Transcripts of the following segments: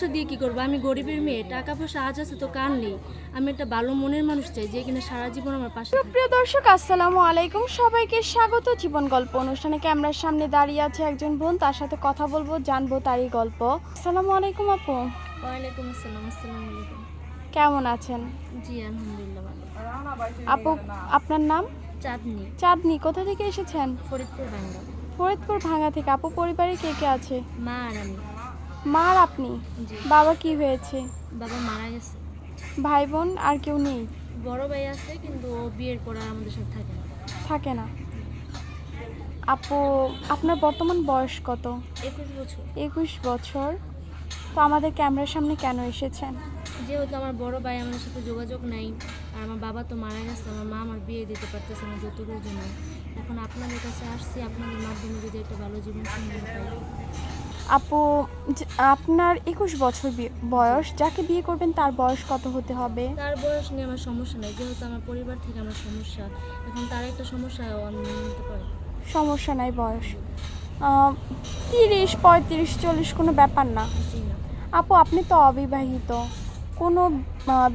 দিয়ে কি করবো? আমি গরিবের মেয়ে, টাকা পয়সা আজ আছে তো কাল নেই। আমি একটা ভালো মনের মানুষ চাই যে কিনা সারা জীবন আমার পাশে থাকবে। প্রিয় দর্শক, আসসালামু আলাইকুম। সবাইকে স্বাগত জীবন গল্প অনুষ্ঠানে। ক্যামেরার সামনে দাঁড়িয়ে আছে একজন বোন, তার সাথে কথা বলবো, জানবো তারই গল্প। আসসালামু আলাইকুম আপু। ওয়ালাইকুম আসসালাম। আসসালামু আলাইকুম। কেমন আছেন? জি আলহামদুলিল্লাহ ভালো। আপু, আপনার নাম? চাঁদনি, চাঁদনি। কোথা থেকে এসেছেন? ফরিদপুর বাংলা। ফরিদপুর ভাঙা থেকে। আপু, পরিবারে কে কে আছে? মা আর আমি। মা আর আপনি? জি। বাবা কি হয়েছে? বাবা মারা গেছে। ভাই বোন আর কেউ নেই? বড় ভাই আছে কিন্তু ও বিয়ের পর আর আমাদের সাথে থাকে না। থাকে না। আপু, আপনার বর্তমান বয়স কত? 21 বছর। 21 বছর। তো আমাদের ক্যামেরার সামনে কেন এসেছেন? যেহেতু আমার বড় ভাই আমাদের সাথে যোগাযোগ নাই, আর আমার বাবা তো মারা গেছে, আমার মা আমার বিয়ে দিতে পারতেছে না যৌতুকের জন্য। এখন আপনাদের কাছে আসছি, আপনাদের মাধ্যমে যদি একটা ভালো জীবন সঙ্গী পাই। আপু, আপনার 21 বছর বয়স। যাকে বিয়ে করবেন তার বয়স কত হতে হবে? তার বয়স নিয়ে আমার সমস্যা নেই, যেহেতু আমার পরিবার থেকে আমার সমস্যা। এখন তার একটা সমস্যা আমি নিতে পারি। সমস্যা নাই বয়স। 30, 35, 40 কোনো ব্যাপার না। জি না। আপু, আপনি তো অবিবাহিত। কোনো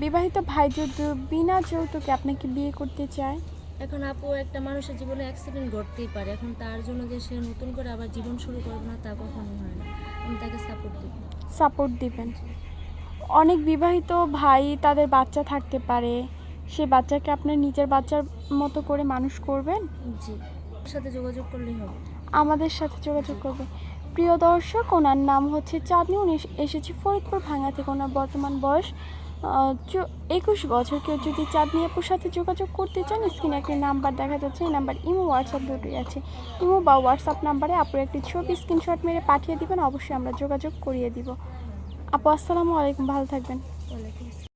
বিবাহিত ভাই যদি বিনা যৌতুকে আপনাকে বিয়ে করতে চায়? এখন আপু, একটা মানুষের জীবনে অ্যাক্সিডেন্ট ঘটতেই পারে। এখন তার জন্য যে সে নতুন করে আবার জীবন শুরু করবে না, তা কখনোই হয় না। আমি তাকে সাপোর্ট দেব। সাপোর্ট দিবেন। অনেক বিবাহিত ভাই তাদের বাচ্চা থাকতে পারে, সে বাচ্চাকে আপনার নিজের বাচ্চার মতো করে মানুষ করবেন? জি, ওর সাথে যোগাযোগ করলেই হবে। আমাদের সাথে যোগাযোগ করবে। প্রিয় দর্শক, ওনার নাম হচ্ছে চাঁদনি। উনি এসেছে ফরিদপুর ভাঙা থেকে। ওনার বর্তমান বয়স 21 বছর। কেউ যদি চাঁদনি আপুর সাথে যোগাযোগ করতে চান, স্ক্রিনে একটি নাম্বার দেখা যাচ্ছে, এই নাম্বার ইমো হোয়াটসঅ্যাপ দুটোই আছে। ইমো বা হোয়াটসঅ্যাপ নাম্বারে আপুর একটি ছবি স্ক্রিনশট মেরে পাঠিয়ে দিবেন, অবশ্যই আমরা যোগাযোগ করিয়ে দিব। আপু, আসসালামু আলাইকুম, ভালো থাকবেন। ওয়ালাইকুম আসসালাম।